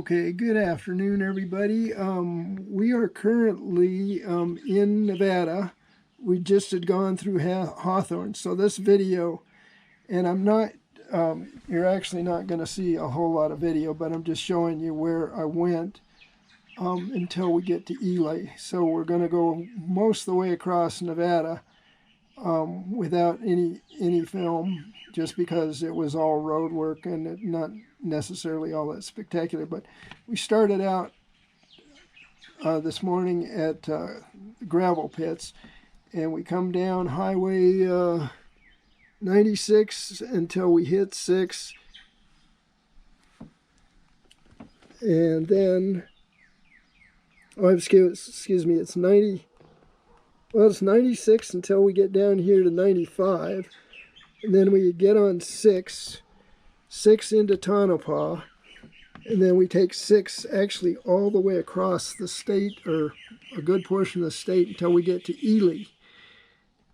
Okay, good afternoon, everybody. We are currently in Nevada. We just had gone through Hawthorne. So this video, and I'm not, you're actually not going to see a whole lot of video, but I'm just showing you where I went until we get to Ely. So we're going to go most of the way across Nevada without any film, just because it was all road work and not necessarily all that spectacular. But we started out this morning at gravel pits, and we come down Highway 96 until we hit 6, and then excuse me, it's 90. Well, it's 96 until we get down here to 95, and then we get on 6 into Tonopah, and then we take 6 actually all the way across the state, or a good portion of the state, until we get to Ely.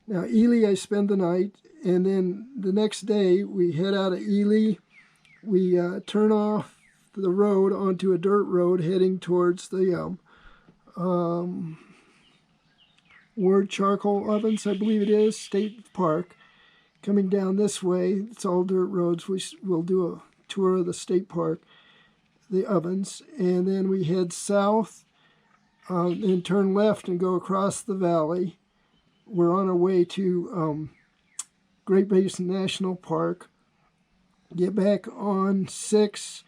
Now, Ely, I spend the night, and then the next day we head out of Ely. We turn off the road onto a dirt road heading towards the Ward Charcoal Ovens, I believe it is, State Park. Coming down this way, it's all dirt roads. We'll do a tour of the state park, the ovens, and then we head south and turn left and go across the valley. We're on our way to Great Basin National Park. Get back on 6,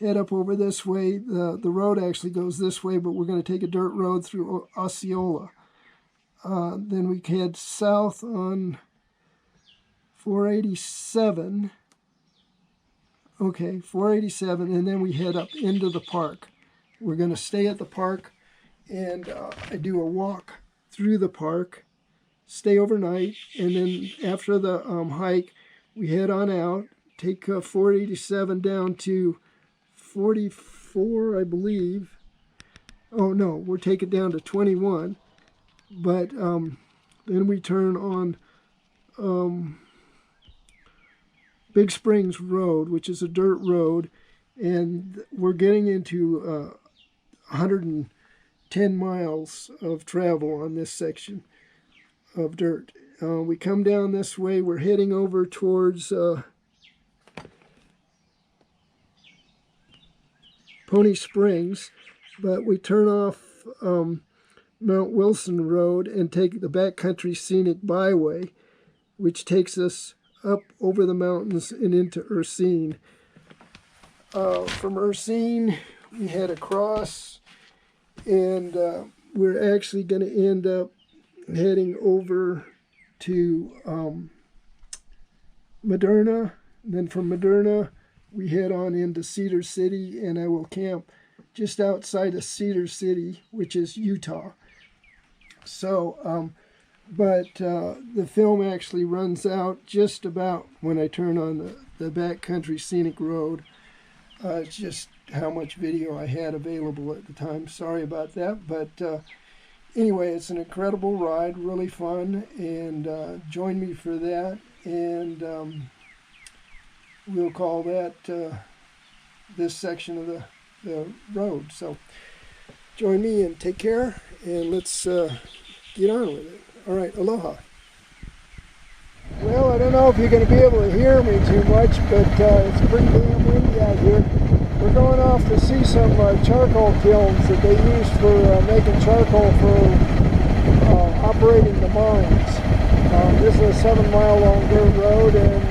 head up over this way. The road actually goes this way, but we're going to take a dirt road through Osceola. Then we head south on 487. Okay, 487, and then we head up into the park. We're going to stay at the park, and I do a walk through the park, stay overnight, and then after the hike, we head on out, take 487 down to 44, I believe. Oh, no, we're taking it down to 21. But then we turn on Big Springs Road, which is a dirt road, and we're getting into 110 miles of travel on this section of dirt. We come down this way. We're heading over towards Pony Springs, but we turn off Mount Wilson Road and take the Backcountry Scenic Byway, which takes us up over the mountains and into Ursine. From Ursine, we head across, and we're actually going to end up heading over to Moderna. And then from Moderna, we head on into Cedar City, and I will camp just outside of Cedar City, which is Utah. So, but the film actually runs out just about when I turn on the Backcountry Scenic Road. It's just how much video I had available at the time. Sorry about that. But anyway, it's an incredible ride, really fun, and join me for that. And we'll call that this section of the road. So join me and take care, and let's get on with it. All right, aloha. Well, I don't know if you're going to be able to hear me too much, but it's pretty damn windy out here. We're going off to see some charcoal kilns that they use for making charcoal for operating the mines. This is a 7-mile long dirt road, and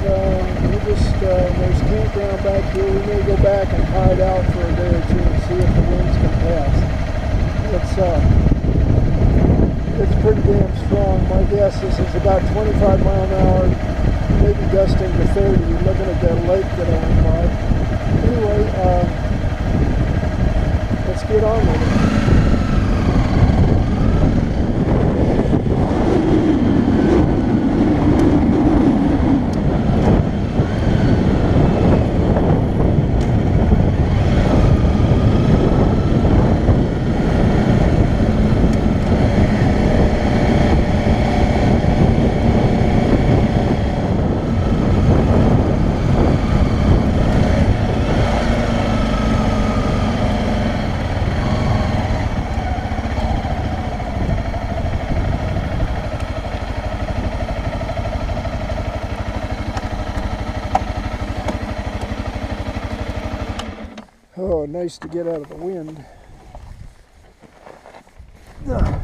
we just there's campground back here. We may go back and hide out for a day or two and see if the winds can pass. It's pretty damn strong. My guess is it's about 25 mile an hour, maybe gusting to 30. You're looking at that lake that I went by. Anyway, let's get on with it. nice to get out of the wind. Ah,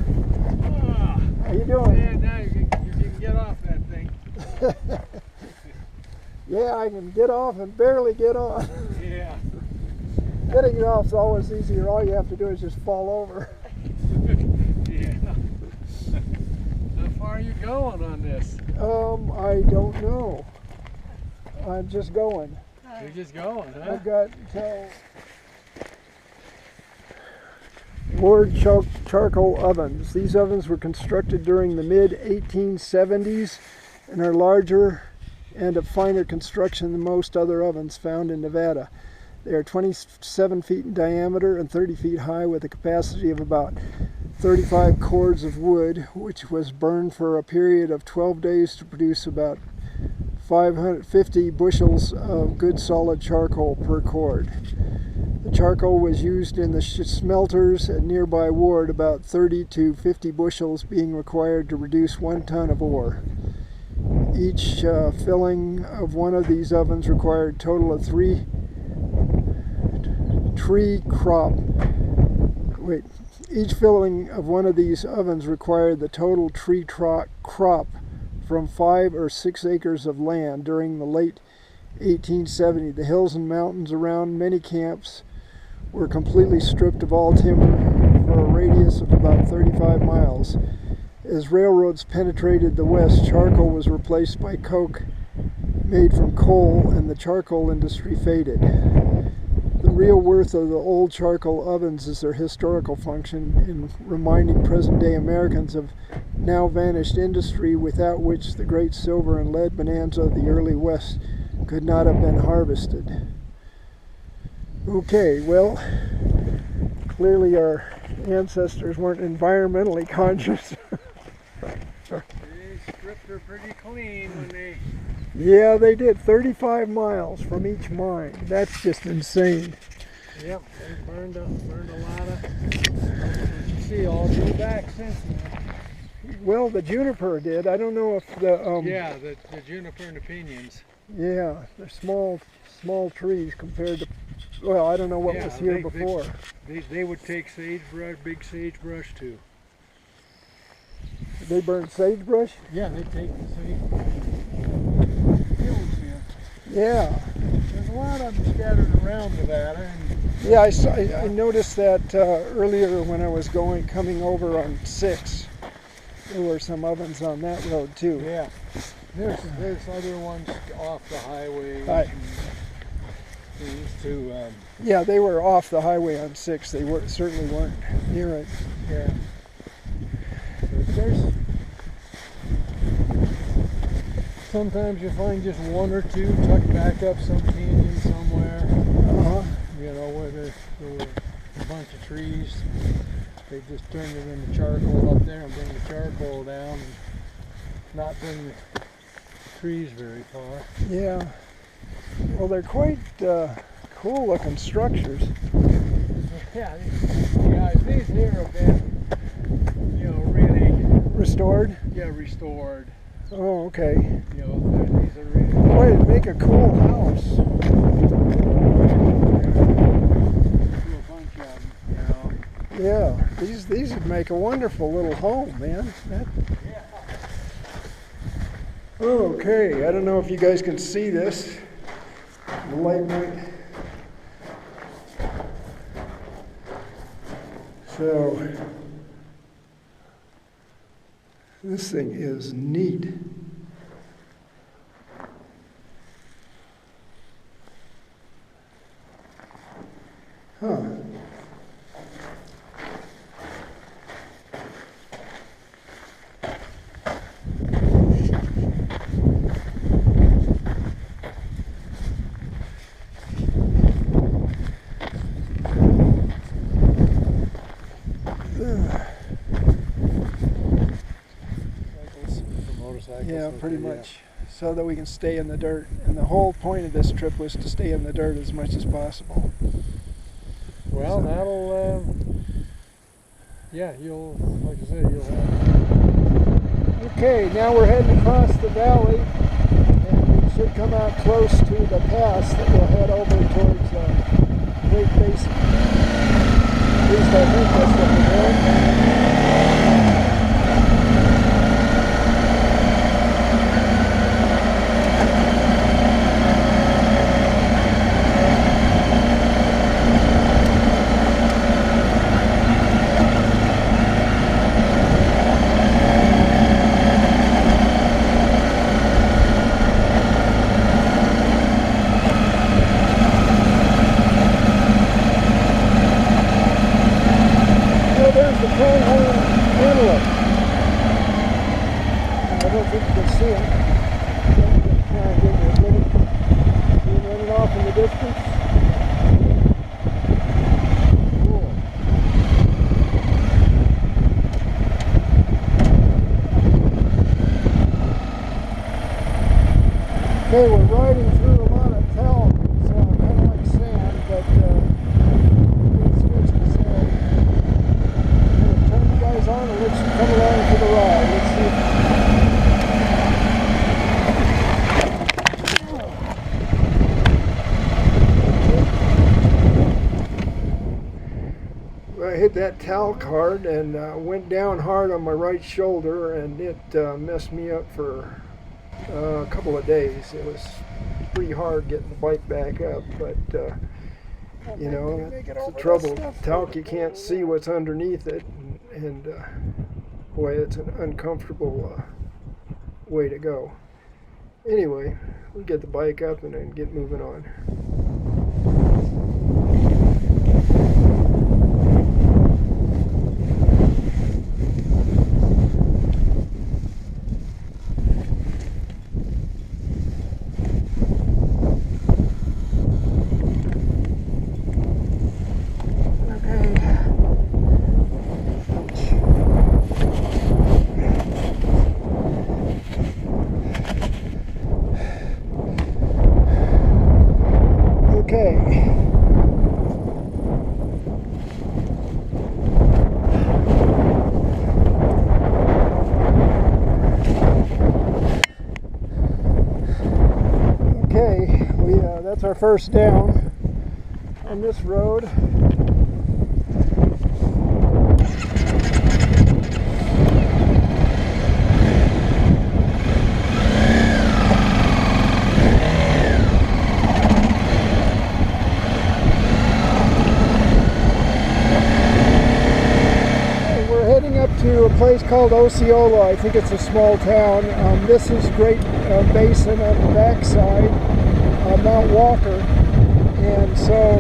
How you doing? yeah, now you can get off that thing. Yeah, I can get off and barely get on. Yeah. Getting it off is always easier. All you have to do is just fall over. Yeah. How far are you going on this? I don't know. I'm just going. You're just going, huh? I've got until Ward charcoal ovens. These ovens were constructed during the mid-1870s and are larger and of finer construction than most other ovens found in Nevada. They are 27 feet in diameter and 30 feet high with a capacity of about 35 cords of wood, which was burned for a period of 12 days to produce about 550 bushels of good solid charcoal per cord. The charcoal was used in the smelters at nearby Ward, about 30 to 50 bushels being required to produce 1 ton of ore. Each filling of one of these ovens required a total of 3 tree crop. Each filling of one of these ovens required the total tree crop from 5 or 6 acres of land. During the late 1870s, the hills and mountains around many camps were completely stripped of all timber for a radius of about 35 miles. As railroads penetrated the West, charcoal was replaced by coke made from coal, and the charcoal industry faded. The real worth of the old charcoal ovens is their historical function in reminding present-day Americans of now vanished industry without which the great silver and lead bonanza of the early West could not have been harvested. Okay, well, clearly our ancestors weren't environmentally conscious. They stripped her pretty clean when they... Yeah, they did. 35 miles from each mine. That's just insane. Yep, they burned a lot of... You see, all grew back since then. Well, the juniper did. I don't know if the... Yeah, the juniper and the pinions. Yeah, they're small trees compared to... Well, I don't know what was here before. They would take sagebrush, big sagebrush too. They burn sagebrush? Yeah, they take the sagebrush. Yeah. There's a lot of them scattered around Nevada. Yeah, I noticed that earlier when I was coming over on 6. There were some ovens on that road too. Yeah. There's other ones off the highway. Yeah, they were off the highway on 6. They certainly weren't near it. Yeah. There's sometimes you find just one or two tucked back up some canyon somewhere. You know, where there were a bunch of trees. They just turned it into charcoal up there and bring the charcoal down and not bring the trees very far. Yeah. Well, they're quite cool looking structures. Yeah, these here have been, you know, really restored. Yeah, restored. Oh, okay. You know, these are really. Boy, it'd make a cool house. Do a bunch of them, you know. Yeah, these would make a wonderful little home, man. Yeah. Okay, I don't know if you guys can see this. The light might. So, this thing is neat. Huh. Yeah, pretty much. So that we can stay in the dirt. And the whole point of this trip was to stay in the dirt as much as possible. Well, so that'll, yeah, you'll, like I said, you'll have. Okay, now we're heading across the valley, and we should come out close to the pass that will head over towards Great Basin. At least I think that's what we're doing. I don't think you can see it. Try and get a little being running off in the distance. Cool. Okay, we're riding through a lot of talc. It's kind of like sand, but it's fixed to sand. I'm going to turn you guys on and let you come along for the ride. Let's see. I hit that talc hard and went down hard on my right shoulder, and it messed me up for a couple of days. It was pretty hard getting the bike back up, but you know, it's the trouble. Talc, you can't see what's underneath it, and boy, it's an uncomfortable way to go. Anyway, we'll get the bike up and then get moving on. That's our first down on this road. We're heading up to a place called Osceola. I think it's a small town. This is Great Basin on the backside. Mount Walker, and so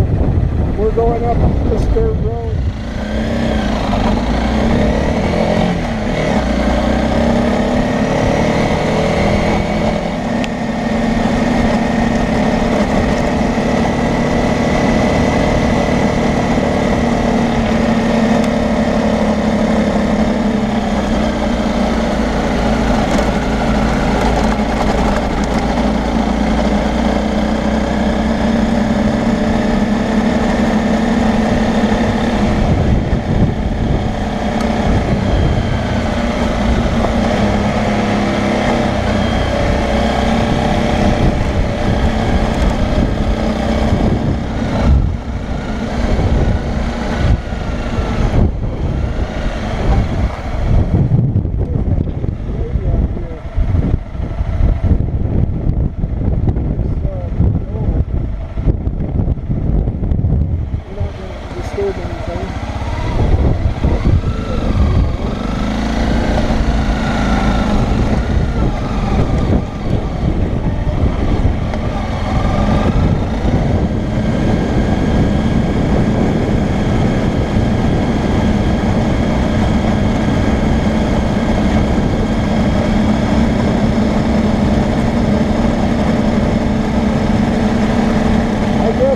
we're going up this dirt road.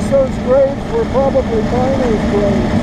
Those grades were probably miner's grades.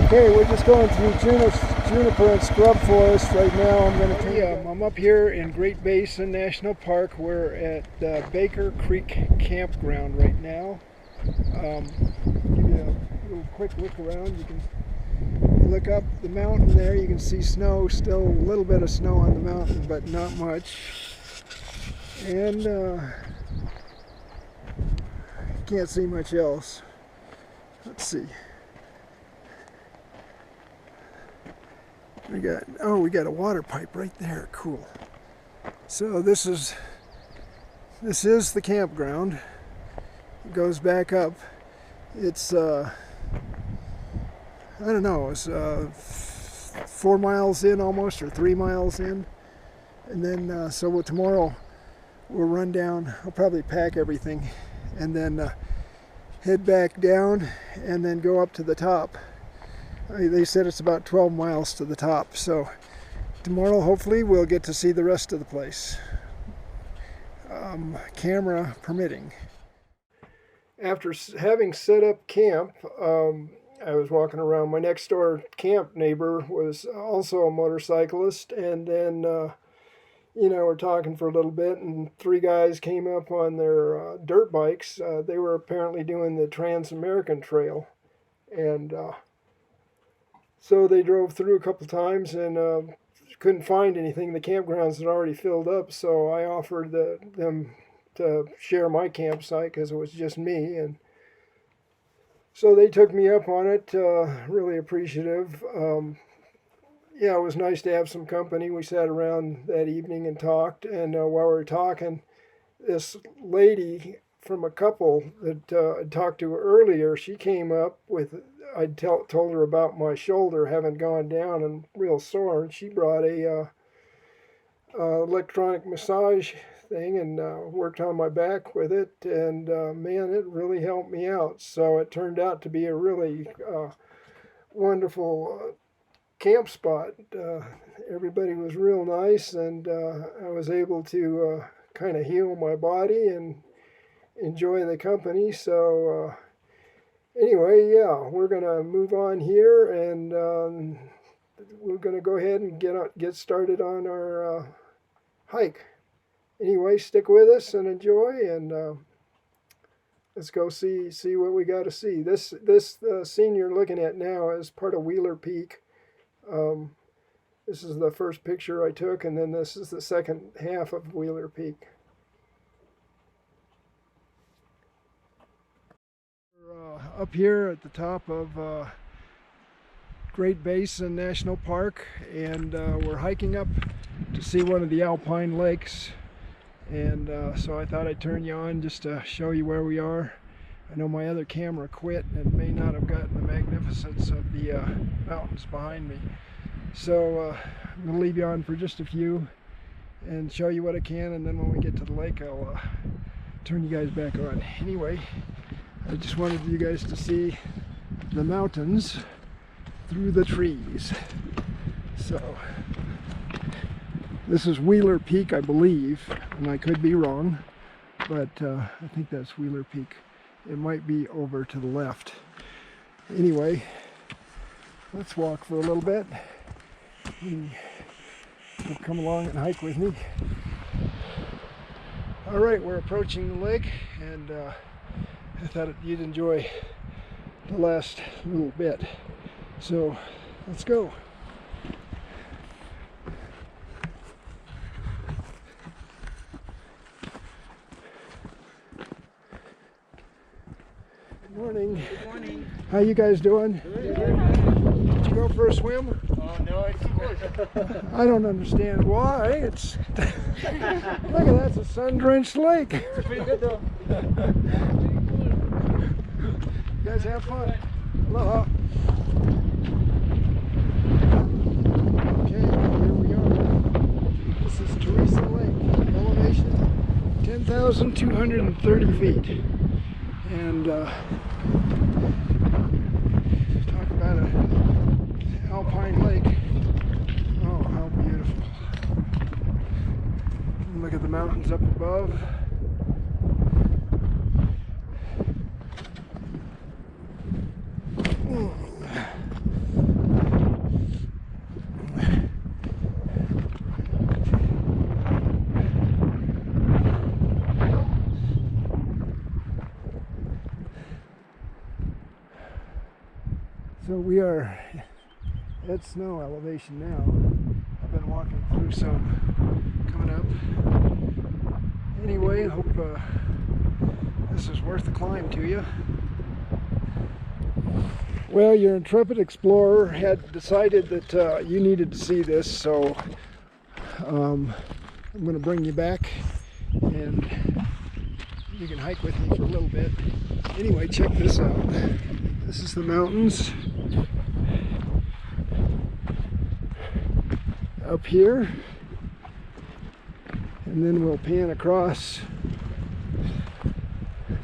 Okay, we're just going through juniper and scrub forest right now. I'm up here in Great Basin National Park. We're at Baker Creek Campground right now. Give you a little quick look around. You can look up the mountain there. You can see snow, still a little bit of snow on the mountain, but not much. And can't see much else. Let's see. We got a water pipe right there. Cool. So this is the campground. It goes back up. It's I don't know, it's 4 miles in almost, or 3 miles in. And then so tomorrow we'll run down. I'll probably pack everything and then head back down and then go up to the top. They said it's about 12 miles to the top, so tomorrow hopefully we'll get to see the rest of the place, camera permitting. After having set up camp, I was walking around. My next door camp neighbor was also a motorcyclist, and then we're talking for a little bit, and 3 guys came up on their dirt bikes. They were apparently doing the Trans-American Trail, and so they drove through a couple times and couldn't find anything. The campgrounds had already filled up, so I offered them to share my campsite because it was just me. And so they took me up on it, really appreciative. Yeah, it was nice to have some company. We sat around that evening and talked, and while we were talking, this lady from a couple that I talked to earlier, she came up with, I told her about my shoulder having gone down and real sore, and she brought a electronic massage thing and worked on my back with it, and man, it really helped me out. So it turned out to be a really wonderful camp spot. Everybody was real nice, and I was able to kind of heal my body and enjoy the company. So anyway, yeah, we're gonna move on here, and we're gonna go ahead and get started on our hike. Anyway, stick with us and enjoy, and let's go see what we got to see. This scene you're looking at now is part of Wheeler Peak. This is the first picture I took, and then this is the second half of Wheeler Peak. We're up here at the top of Great Basin National Park, and we're hiking up to see one of the alpine lakes. And so I thought I'd turn you on just to show you where we are. I know my other camera quit and may not have gotten the magnificence of the mountains behind me. So I'm going to leave you on for just a few and show you what I can, and then when we get to the lake I'll turn you guys back on. Anyway, I just wanted you guys to see the mountains through the trees. So this is Wheeler Peak, I believe, and I could be wrong, but I think that's Wheeler Peak. It might be over to the left. Anyway, let's walk for a little bit. You come along and hike with me. All right, we're approaching the lake, and I thought you'd enjoy the last little bit. So let's go. Good morning. Good morning. How you guys doing? Good. Did you go for a swim? Oh, no, I didn't. I don't understand why. It's look at that, it's a sun-drenched lake. It's pretty good though. You guys have fun. Aloha. Okay, here we are. This is Teresa Lake, elevation 10,230 feet. And talk about an alpine lake. Oh, how beautiful. Look at the mountains up above. So we are at snow elevation now. I've been walking through some coming up. Anyway, hope this is worth the climb to you. Well, your intrepid explorer had decided that you needed to see this, so I'm going to bring you back and you can hike with me for a little bit. Anyway, check this out. This is the mountains up here, and then we'll pan across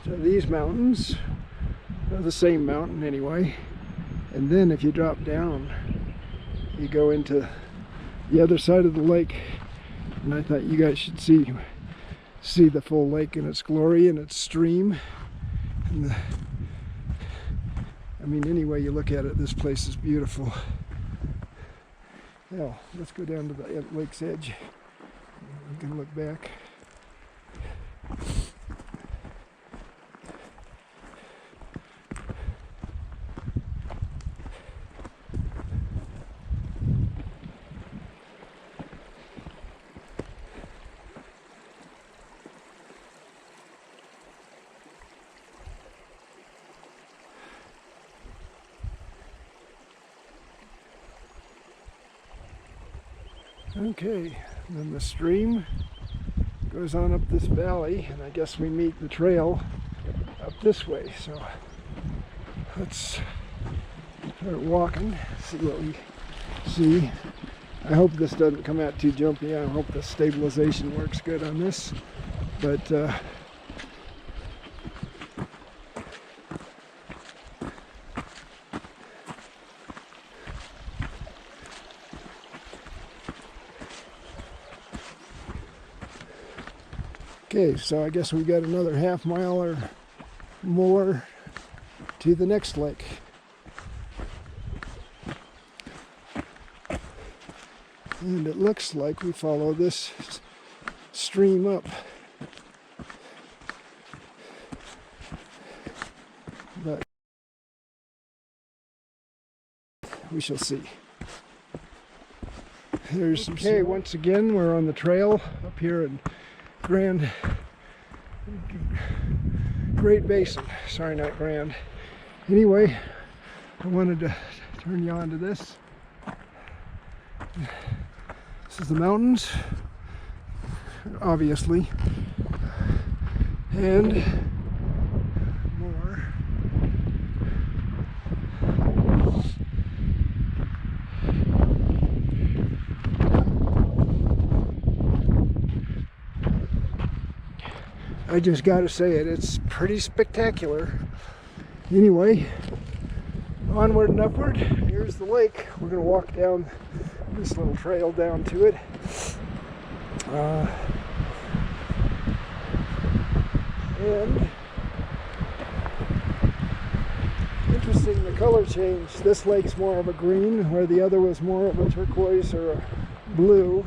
to these mountains, the same mountain anyway, and then if you drop down you go into the other side of the lake, and I thought you guys should see the full lake in its glory and its stream. And I mean, any way you look at it, this place is beautiful. Now, let's go down to the lake's edge. You can look back. Okay, and then the stream goes on up this valley, and I guess we meet the trail up this way. So let's start walking, see what we see. I hope this doesn't come out too jumpy. I hope the stabilization works good on this. But okay, so I guess we got another half mile or more to the next lake. And it looks like we follow this stream up. But we shall see. There's some snow. Once again, we're on the trail up here in Great Basin. Sorry, not Grand. Anyway, I wanted to turn you on to this. This is the mountains, obviously, and more. I just got to say it's pretty spectacular. Anyway, onward and upward. Here's the lake. We're going to walk down this little trail down to it. And interesting, the color change. This lake's more of a green, where the other was more of a turquoise or a blue.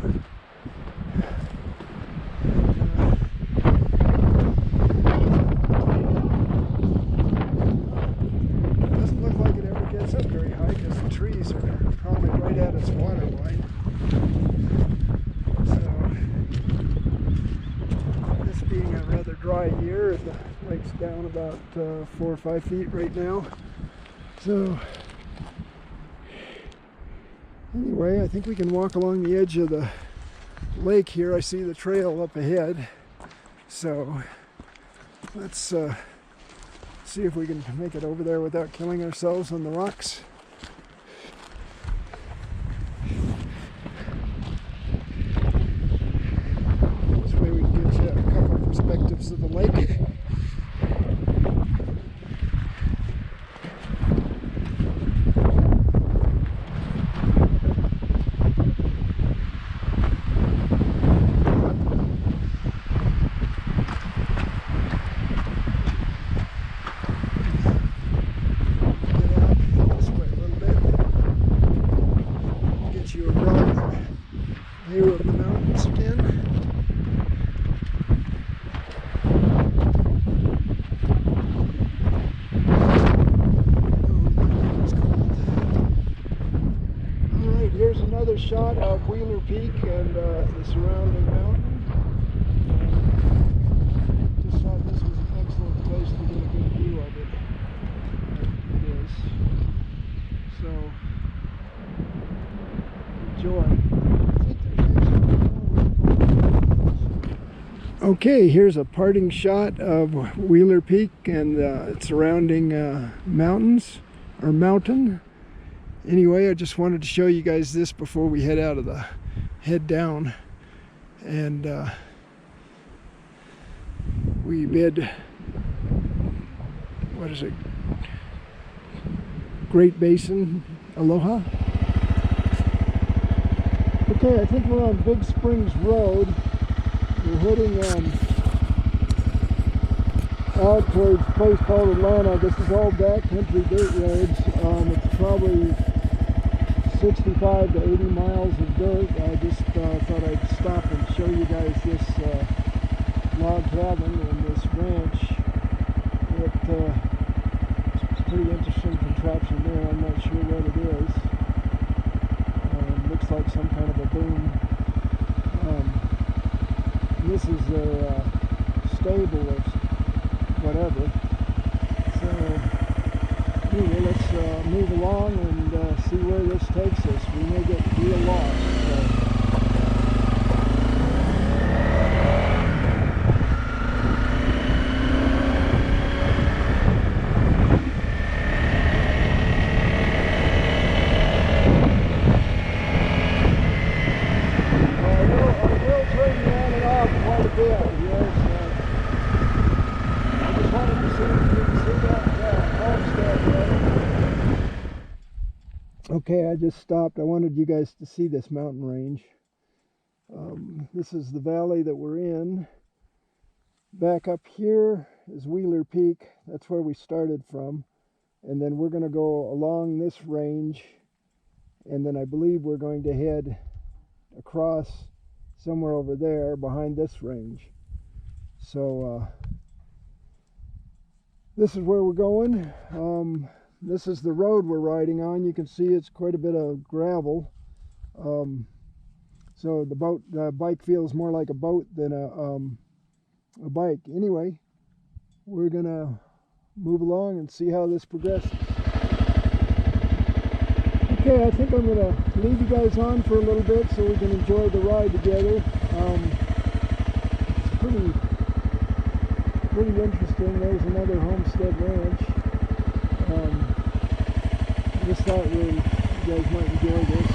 Doesn't look like it ever gets up very high because the trees are probably right at its water line. So, this being a rather dry year, the lake's down about 4 or 5 feet right now. So, anyway, I think we can walk along the edge of the lake here. I see the trail up ahead. So, let's see if we can make it over there without killing ourselves on the rocks. This way we can get you a couple of perspectives of the lake. This way. shot of Wheeler Peak and the surrounding mountain. Just thought this was an excellent place to get a good view of it. It is. So, enjoy. Okay, here's a parting shot of Wheeler Peak and surrounding mountains, or mountain. Anyway, I just wanted to show you guys this before we head down. And we bid, what is it? Great Basin, aloha. Okay, I think we're on Big Springs Road. We're heading out towards a place called Atlanta. This is all backcountry dirt roads. It's probably 65 to 80 miles of dirt. I just thought I'd stop and show you guys this log cabin and this ranch. It's a pretty interesting contraption there. I'm not sure what it is. Looks like some kind of a boom. This is their stable or whatever. So anyway, let's move along and see where this takes us. We may get real lost. Okay, I just stopped. I wanted you guys to see this mountain range. This is the valley that we're in. Back up here is Wheeler Peak. That's where we started from. And then we're going to go along this range. And then I believe we're going to head across somewhere over there behind this range. So this is where we're going. This is the road we're riding on. You can see it's quite a bit of gravel. So the bike feels more like a boat than a bike. Anyway, we're gonna move along and see how this progresses. Okay, I think I'm gonna leave you guys on for a little bit so we can enjoy the ride together. It's pretty interesting. There's another homestead ranch. Just thought you guys might enjoy this.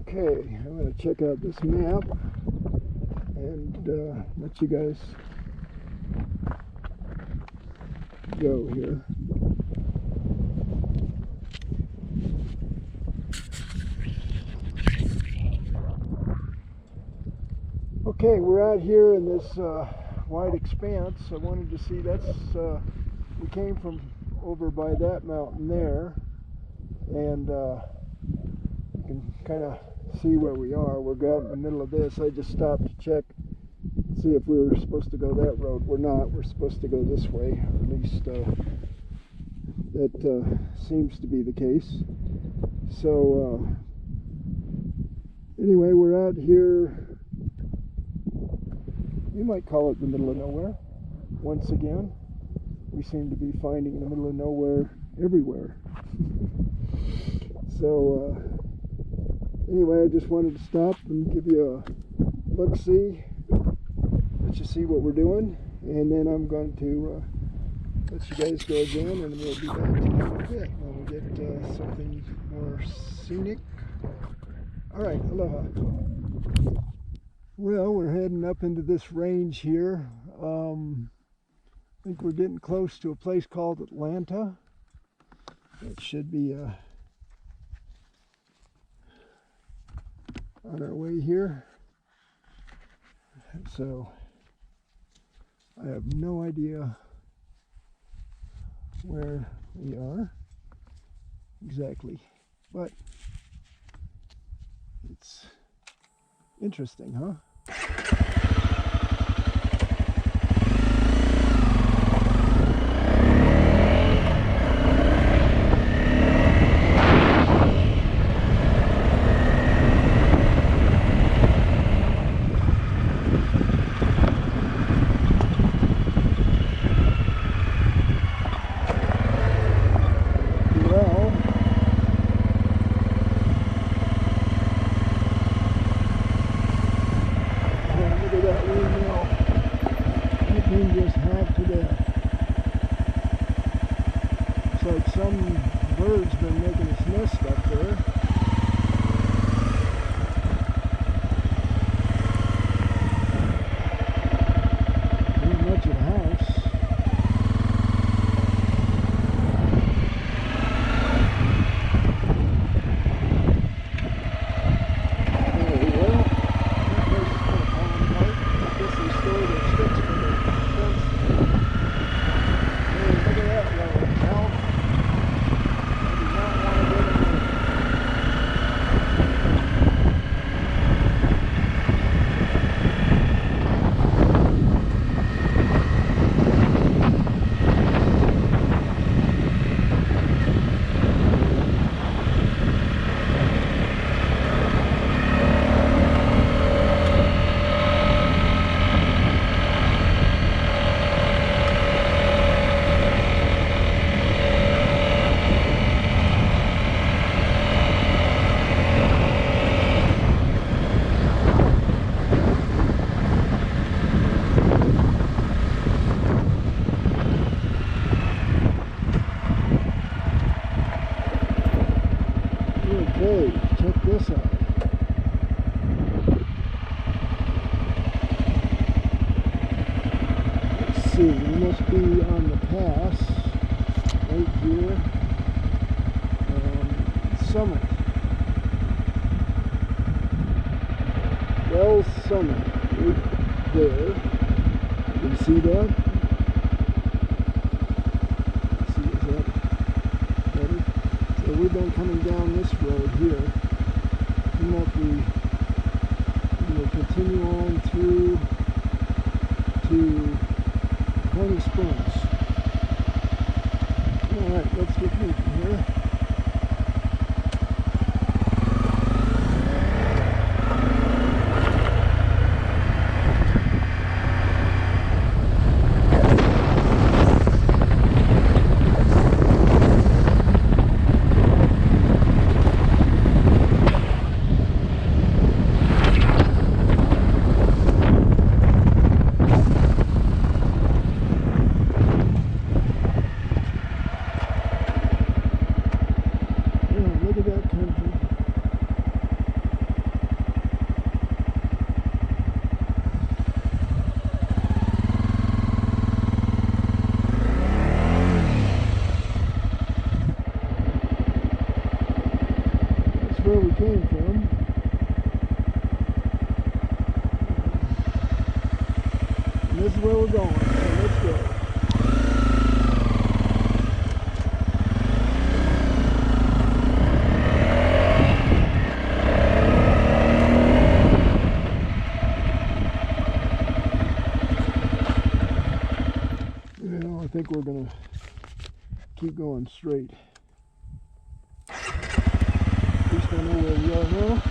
Okay, I'm going to check out this map and let you guys go here. Okay, we're out here in this wide expanse. I wanted to see, we came from over by that mountain there, and you can kind of see where we are. We're out in the middle of this. I just stopped to check, see if we were supposed to go that road. We're not. We're supposed to go this way, or at least that seems to be the case. So anyway, we're out here, you might call it the middle of nowhere. Once again, we seem to be finding in the middle of nowhere everywhere. So anyway, I just wanted to stop and give you a look-see, let you see what we're doing, and then I'm going to let you guys go again, and we'll be back to you in a bit when we get something more scenic. All right, aloha. Well, we're heading up into this range here. I think we're getting close to a place called Atlanta. It should be on our way here. So I have no idea where we are exactly, but it's interesting, huh? Like some bird's been making its nest up there. Not much of a house. Oh, well, that place is going to fall apart. I guess they stored their sticks for the fence. Hey, look at that little cow. Okay, check this out. Let's see, we must be on the pass right here. Summit. Well, Summit, right there. Can you see that? Let's see, is that better? So we've been coming down this road here. We'll continue on through to Pony Springs. Alright, let's get moving here. Where we came from. And this is where we're going, so let's go. Well, I think we're gonna keep going straight. At least I know where we are now.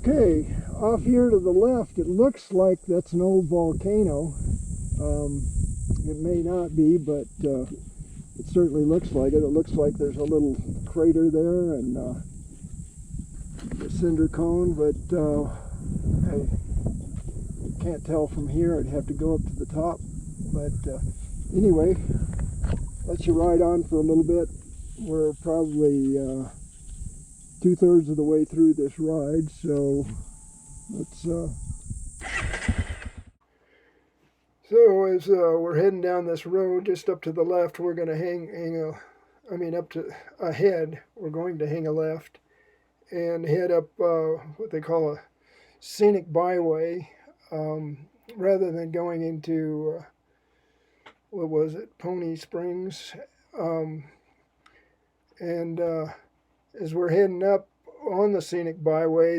Okay, off here to the left, it looks like that's an old volcano. It may not be, but it certainly looks like it. It looks like there's a little crater there and a cinder cone, but I can't tell from here. I'd have to go up to the top. But anyway, let you ride on for a little bit. We're probably 2/3 of the way through this ride, so let's so as we're heading down this road just up to the left, we're going to up to ahead, we're going to hang a left and head up what they call a scenic byway, rather than going into what was it, Pony Springs, and as we're heading up on the scenic byway,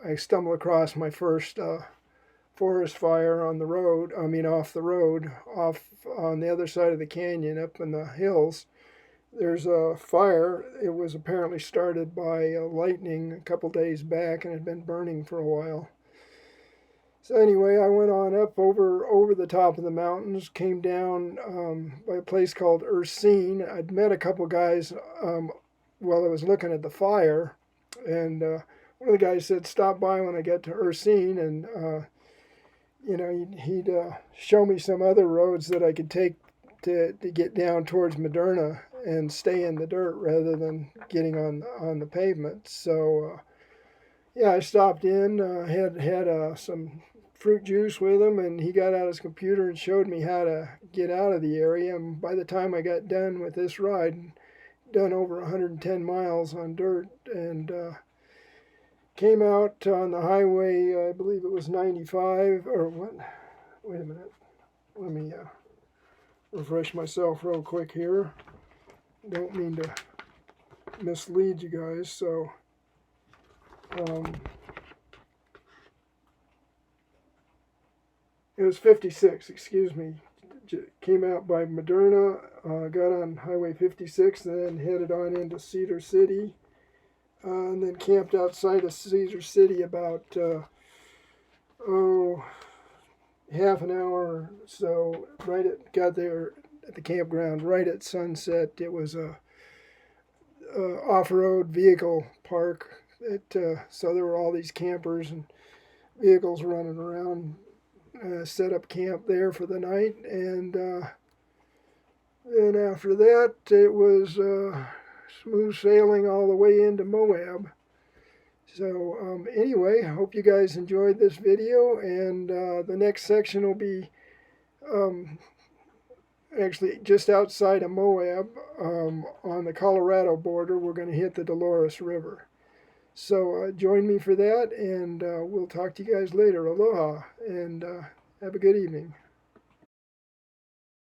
I stumble across my first forest fire on the road. Off the road, off on the other side of the canyon, up in the hills. There's a fire. It was apparently started by lightning a couple days back and had been burning for a while. So anyway, I went on up over the top of the mountains, came down by a place called Ursine. I'd met a couple guys while I was looking at the fire, and one of the guys said, "Stop by when I get to Ursine," and he'd show me some other roads that I could take to get down towards Moderna and stay in the dirt rather than getting on the pavement. So yeah, I stopped in, had some fruit juice with him, and he got out his computer and showed me how to get out of the area. And by the time I got done with this ride, done over 110 miles on dirt, and came out on the highway, I believe it was 95, or what? Wait a minute. Let me refresh myself real quick here. Don't mean to mislead you guys, so it was 56, excuse me. Came out by Moderna, got on Highway 56, and then headed on into Cedar City, and then camped outside of Cedar City about half an hour or so. Got there at the campground right at sunset. It was a off-road vehicle park. So there were all these campers and vehicles running around. Set up camp there for the night, and then after that it was smooth sailing all the way into Moab. So anyway, I hope you guys enjoyed this video, and the next section will be actually just outside of Moab, on the Colorado border. We're going to hit the Dolores River. So join me for that, and we'll talk to you guys later. Aloha, and have a good evening.